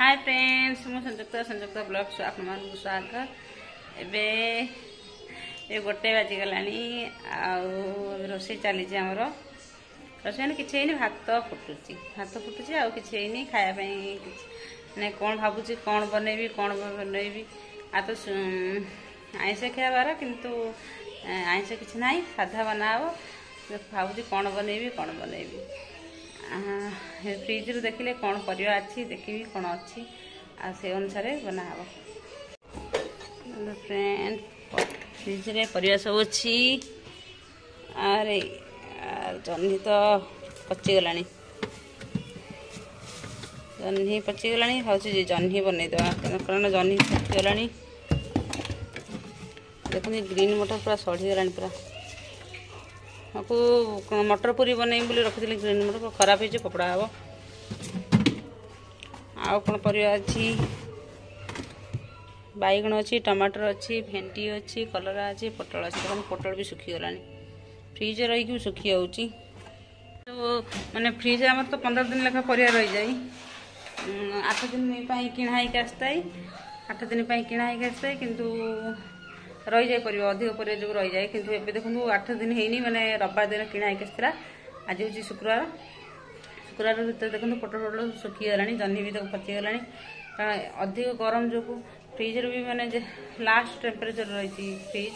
Hi friends मु संयुक्त blog आपण स्वागत एबे ये गोटे बाजिगला रोषे चली आमर रोषे मैंने किसी भात फुटुची आउ कि खायापाई मैंने कौन भावुँ कौन बनैबी आ तो आइंस खाइबार किंतु आइंस किसी ना साधा बनाव भावुँ कौन बनैबी फ्रिज रू देखिले कौन परिया अच्छी देखी कौन अच्छी आ से अनुसार बनाव फ्रेंड फ्रिज रे परिया सब अच्छी अरे जह्नी तो पचिगला जह्नी पचिगला भावुँ जह्नी बनईदे कारण जह्नी पचिगला देखते ग्रीन मटर पूरा सड़ीगला पूरा आपको मटर पूरी बनई बोली रखी ग्रीन मटर खराब हो कपड़ा हम आउ कौन परिया अच्छी बैगण अच्छी टमाटर अच्छी भेंडी अच्छी कलरा अच्छी पोटल अच्छी देखो पोटल भी सुखीगला फ्रिज रही भी सुखी जाऊँगी तो माने फ्रिज आम तो 15 दिन लेखा परिया रही जाए 8 दिन किणाई आसता 8 दिन किणाई आसता किंतु रही जाए परिया अधिक परिया जो रही जाए किंतु एबे देखो 8 दिन है माने रविवार दिन किणाई आसला आज हूँ शुक्रवार भर देखो पोटल सुखीगला जह्नी भी तक पचिगला कारण अधिक गरम जो फ्रिज भी माने लास्ट टेम्परेचर रही फ्रिज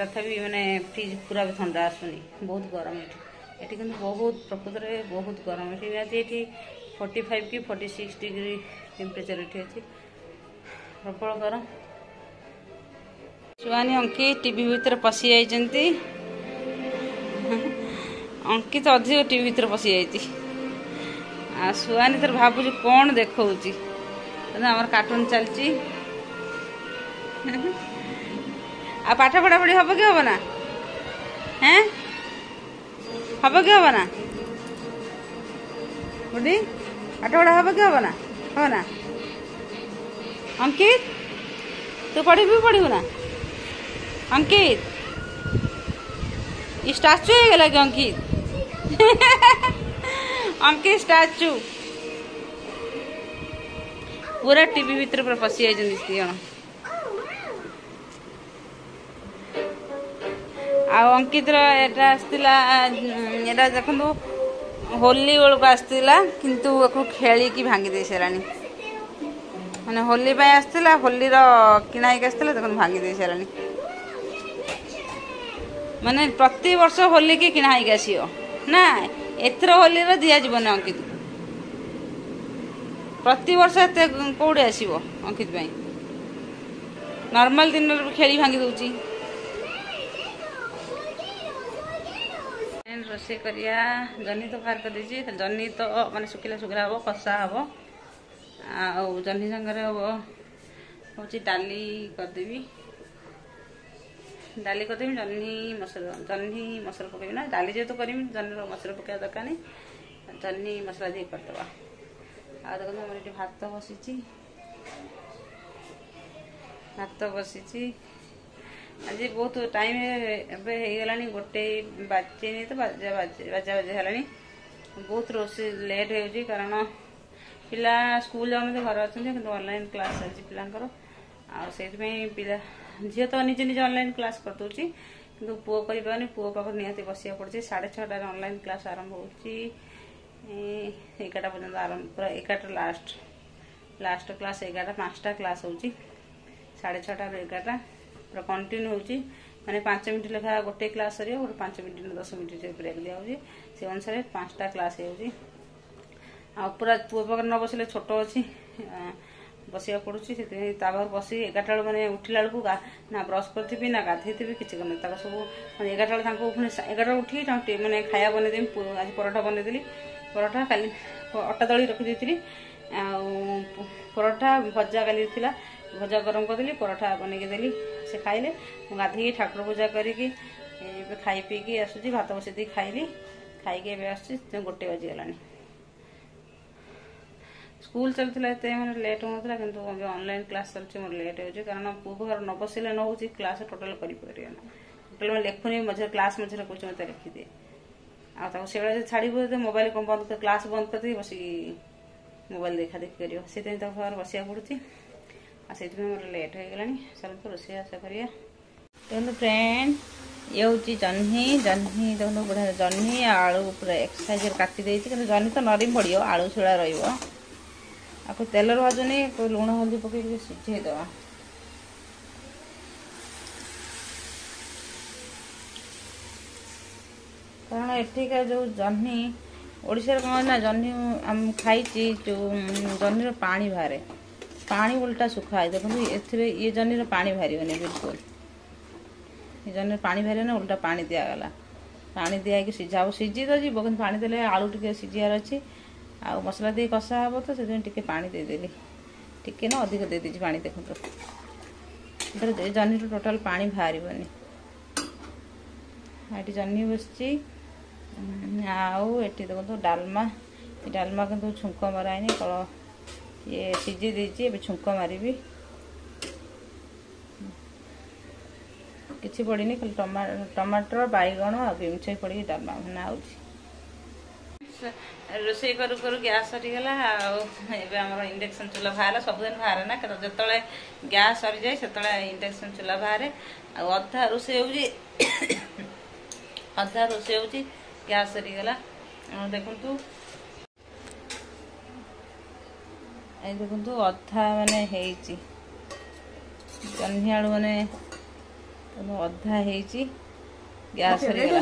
तथापि माने फ्रिज पूरा भी ठंडा आसुनी बहुत गरम ये कि बहुत प्रकृत में बहुत गरम ये 45 कि 46 डिग्री टेम्परेचर ये अच्छी प्रबल गरम सुहानी अंकित टीवी भीतर पशि जाइए अंकित अधिक टीवी भीतर पशि जाइए सुहानी तर भावुँ कौन देखा आम कार्टून चलती आ पाठ पढ़ा पढ़ी हम कि हम ना हैं हम कि हम ना बुढ़ी पाठ पढ़ा हम कि हम ना अंकित तू पढ़ू ना अंकित स्टाचू हो गला कि अंकित अंकित स्टाचू पूरा टीवी भीतर पूरा पशि जाइए अंकित एटा देखु होली बेलू आसला किंतु खेलिकी भांगी दे सारा माने होली आसला होली किणाई आसला देखो भांगी दे सारा माने प्रति वर्ष होली की किणाई आसो ना एथर होली दिजावन अंकित प्रति वर्ष कौड़े आसो अंकित नॉर्मल दिन खेली भांगी दूची रोषे करिया जह्नी तो बाहर कर दीजिए जह्नी तो माने सुखिला सुखिला हम कषा हम आ जह्नी संगे हम हूँ डाली करदेवी जह्नी मसला पकड़ ना डाली जेहतु करी जह्नी मसला पकड़ा दरकार नहीं जह्नी मसला दी करदे आ देखो आम ये भात बसी आज बहुत टाइम एगला गोटे बाजे नहीं तो बाजा है बहुत रोषे लेट हो कारण पिला स्कूल जाऊँ घर अच्छा ऑनलाइन क्लास चलती पिलांकर से पिला झील तो निजे निजे ऑनलाइन क्लास कर दूसरी कि पुओ कर पुओ पाख निहाती बसिया पड़े 6:30 ऑनलाइन क्लास आरंभ हो 11टा पर्यटन आरंभ पूरा 11टा लास्ट क्लास 11टा 5टा क्लास हो 6:30 रू 11टा पूरा कंटिन्यू होची माने 5 मिनट लेखा गोटे क्लास सर गोटे 5 मिनट 10 मिनट ब्रेक दिया से अनुसार 5टा क्लास हो पूरा पुओ पाखे न बसले छोट अच्छी बसिया पड़ुची से बसी 11टा मैंने उठला बेलू ना ब्रश करी ना गाधे किसी करनी सब 11टा पुणी 11टा उठी मैंने खाया बनईदेवी आज परोठा बनईदेली परोठा काली अटा दली रखी परोठा भजा काली थी भजा गरम करदेली परोठा बनईकी देली से खाइले गाधे ठाकुर पूजा करी खाई पीकी आसूँ भात बसई खाइली खाई आसूँ गोटे बाजिगला स्कूल चलता मैंने लेट होता कि ऑनलाइन क्लास चलती मोर लेट हो कारण पुओ घर न बसिले न हो क्लास टोटाल कर टोटाल लिखुनी मझे क्लास मझे कौन मत लिखिदे आ छाड़ी मोबाइल बंद कर क्लास बंद कर बस मोबाइल देखा देखी कर से बसिया पड़ुची से मोर लेट हो गलानी चल तो रोसे आशा करिया। देखो फ्रेंड ये हूँ जह्नी जह्नी देखो बढ़िया जह्नी आलू पूरा एक्सरसाइज काटी देती जह्नी तो नरम पड़ो आलू शिला रही तेल भाजुनी लुण हल्दी पकड़ सिझेदवा कारण एठिका जो जह्नी ओडिशा कौन ना जह्नी खाई जो जह्नी पानी बाहर पानी उल्टा सुखाए देखो ये जह्नी पानी बाहर बिल्कुल ये जह्नी पानी बाहर ना उल्टा पानी दिगला पानी दिखाई सीझा सीझी तो जीव कि पानी देले आलू टे सीझार अच्छी आ मसला दे कषा हे तो से पानी देदेली टिके ना अधिक दे दीजिए पानी देखो तो जह्नी टोटाल पानी बाहर ये जह्नी बसची आउ एटी देखो डालमा डालमा कि छुंक मराइनी कल ये सीझी देती छुंक मारी किसी पड़ी खाली टमाटर बैगण आ भीमछई पड़ी डालमा बना रोसे करू करू गैस सरीगला आम इंडक्शन चूल्हा बाहर सबुदिन बाहर ना जो गैस सरी जाए से इंडक्शन चूल्हा बाहर अधा रोसे अधा रोसे हो गैस सरीगला देखु देखु अधा माने जह्नी आलू माने अधा गैस सरीगला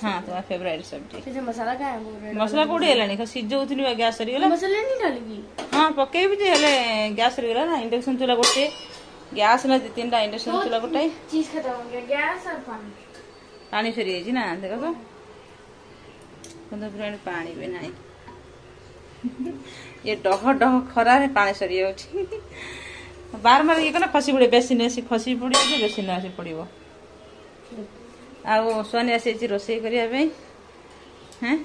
हाँ तुम्हारा फेवरेट सब्जी मसाला क्या है मसला कोड़ी है सीझौली गैस सरीगला मसाला नहीं डालेगी हाँ पकेबी गैस सरीगला ना इंडक्शन चूल्हा गोटे गैस ना 2-3टा इंडक्शन चूल्हा गोटे चीज खत्म हो गया गैस और पानी पानी सरी जाइए ना देखो तो फ्रेंड पानी भी ना ये डह डह खरा पानी सरी जाऊँ बार बार ये कना खसी पड़े बेसिन आसी खसी पड़ो बेसिन आसी पड़ो आउ सोनी आसी रोसे करने हाँ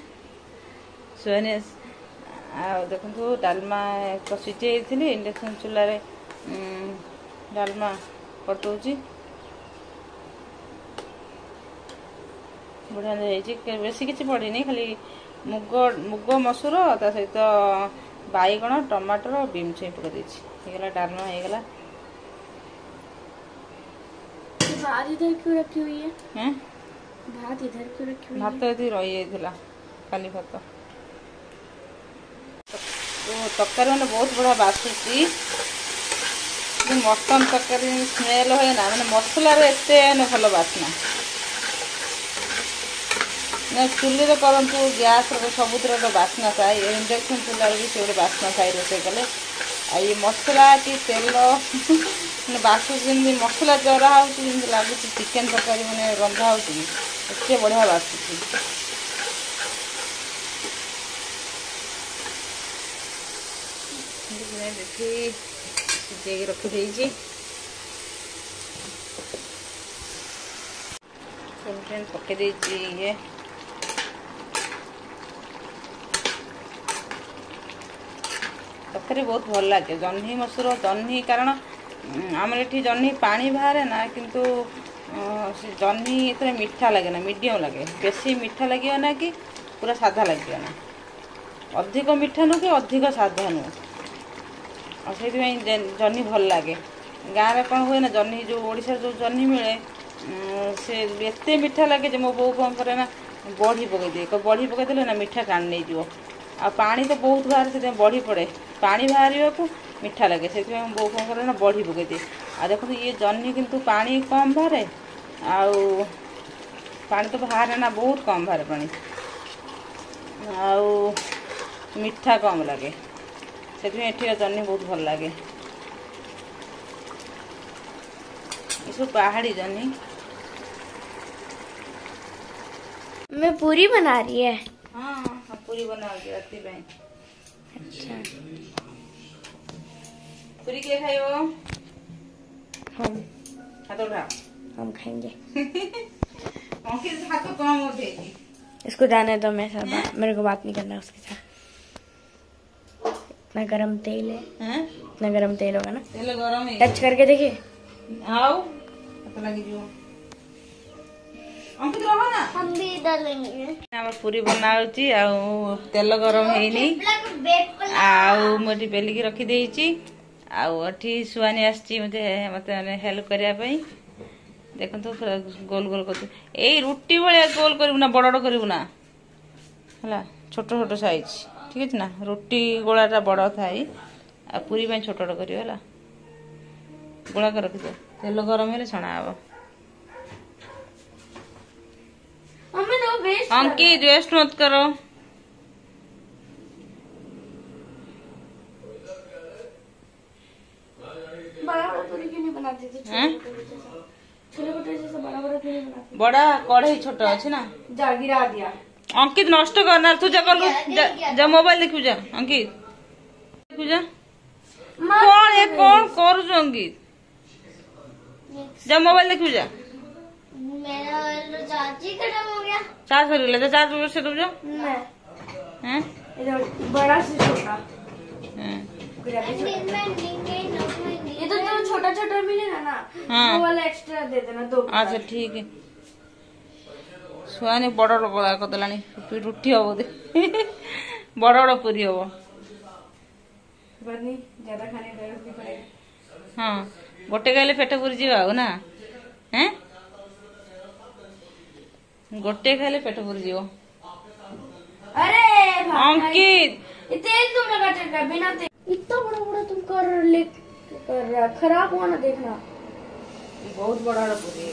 सोनी आ देखो डालमा तो सीझे इंडक्शन चूल्हा डालमा करदे बढ़िया बेसी किसी पड़े खाली मुग मुग मसूर ता सहित बैगण टमाटर भीमछई पकड़ डालमा होगला भात इधर क्यों रखी हुई है हैं भात इधर क्यों रखी हुई है भात ये रही जाता काली भात तो तरकारी मैंने बहुत बड़ा बासुची मटन तरकारी स्मेल हुए ना मैंने मसलार एत भल बास्ना ना चुली करतु गैस सबुतर बास्ना थाए इंडक्शन चूल्हा भी से गोटे बास्ना थाए रोसे कले ये मसला कि तेल मैंने बासुची मसला जरा होती लगुच चिकेन तरकारी मैंने रंधा होते बढ़िया बासुची देखी सीझे रखी पकई ये तरकारी बहुत भल लगे जह्नी मसूर जह्नी कारण आम ये जह्नी पानी बाहर ना किंतु जह्नी इतने मीठा लगे ना मीडियम लगे बेसी मीठा लगे ना कि पूरा साधा लगे ना अधिक मीठा नु कि अधिक साधा नु से जह्नी भल लगे गाँव में कौन हुए ना जह्नी जो ओडिशा जो जह्नी मिले से एत मीठा लगे जो मो बो कौन करे ना बड़ी पकई दिए बड़ी पकईदे ना मीठा टाण नहीं जीव आ पानी तो बहुत बाहर से बड़ी पड़े पानी बाहर को मीठा लगे से बो कौन करे ना बड़ी पकई दिए आ देखो ये जह्नी किंतु पानी कम बाहर आउ पानी तो बाहर ना बहुत कम बाहर पानी आउ मीठा कम लगे से जह्नी बहुत भल लगे ये सब पहाड़ी जह्नी मैं पूरी बना रही है हाँ पूरी बनाओगी रात्रि पे अच्छा पूरी क्या खाइयो हम हाथ उठा हम खाएंगे हाथ तो कम होते इसको जाने दो मेरे को बात नहीं करना उसके साथ इतना गरम तेल है हैं इतना गरम तेल होगा ना तेल गरम है टच करके देखिए आओ पता लगी जो अंकित रहो ना हम भी डालेंगे हमर पूरी बनाउची आ तेल गरम हेनी आउ मोटी बेलिकी रखी देइची आउ अठी सुआनी आसची मते मते हेल्प करिया पई देखो तो गोल गोल कर ए रुटी भलिया गोल करू ना बड़ बड़ करू ना हला छोट छोट साइज ठीक है ना रुटी गोलाटा बड़ थाई आ पूरी में छोट छोट करियो हला गोला कर रखी दो तेल गरम हेले छणा आबो मम्मी तो वेस्ट अंकित वेस्ट मत करो बड़ा बड़ा पूरी क्यों नहीं बनाते थे हैं छोले भटूरे जैसा बड़ा बड़ा क्यों नहीं बनाते बड़ा कढ़ई छोट अच्छे ना जा गिरा दिया अंकित नष्ट करना तू जा कल जा मोबाइल देखू जा अंकित देखू जा कौन है कौन करू जो अंकित जा मोबाइल देखू जा मेरा चार्ज खत्म हो गया चार्ज कर ले चार्ज से रुक जा मैं हैं इधर बड़ा से छोटा हैं ये तो जो छोटा छोटा मिलेगा ना हाँ। वो वाला एक्स्ट्रा दे देना 2 अच्छा ठीक है सुहानी बड़ बड़ गोला करदेलानी रुटी हम बोधे बड़ बड़ पूरी हम बात नहीं ज्यादा खाने का जरूरत नहीं पड़ेगा हाँ गोटे खाइले पेट पुरी जीवा ना हैं गोटे खाइले पेट पुरी जीव अरे भाई अंकित ये तेल तुम लगा चक्का बिना तेल इतना बड़ा बड़ा तुम कर रहा खराब हुआ ना देखना बहुत बड़ा पूरी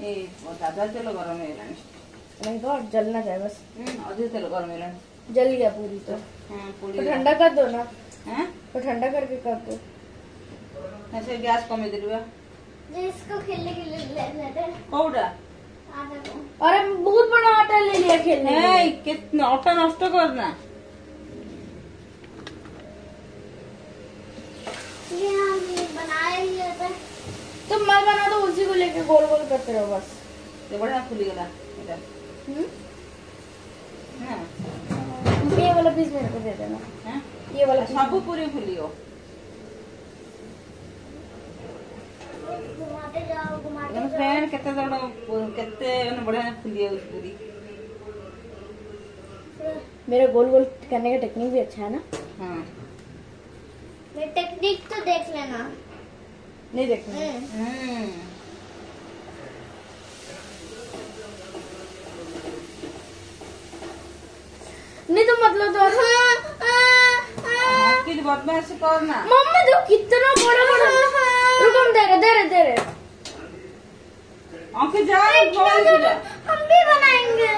ए दादा तेल गरम हेलानी नहीं तो जलना जाए बस अझै तेल गरम हेलानी जल गया पूरी तो हाँ तो पूरी ठंडा कर दो ना हैं तो ठंडा करके कर दो ऐसे गैस कमी दिलवा इसको खेलने के लिए ले लेते कोउडा अरे बहुत बड़ा आटा ले लिया खेलने के ए लिए। कितना आटा नष्ट करना ये हम बनाए ही है तुम मत बना दो उसी को लेके गोल गोल करते रहो बस ये बढ़िया फुली गला एटा हां ये वाला पीस मेरे को दे देना हैं ये वाला सब पूरी फुलियो घुमाते जाओ एकदम फ्रेंड केते जण केते बढ़िया फुलियो पूरी मेरा गोल गोल करने का टेक्निक भी अच्छा है ना हां मेरी टेक्निक तो देख लेना नहीं देखना नहीं तो मतलब तो कि बदमाशी करना मम्मी देखो कितना बड़ा बड़ा रुको हम दे रहे अंकित जा मोबाइल जा हम भी बनाएंगे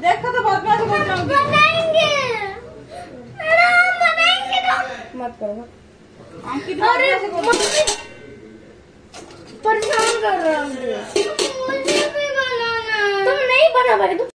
देखो तो बदमाशी कर रहा हूं बनाएंगे हम बनाएंगे तो मत करो अंकित अरे बदमाशी कर परेशान कर रहा हूँ मुझे भी बनाना तुम नहीं बना पाए तुम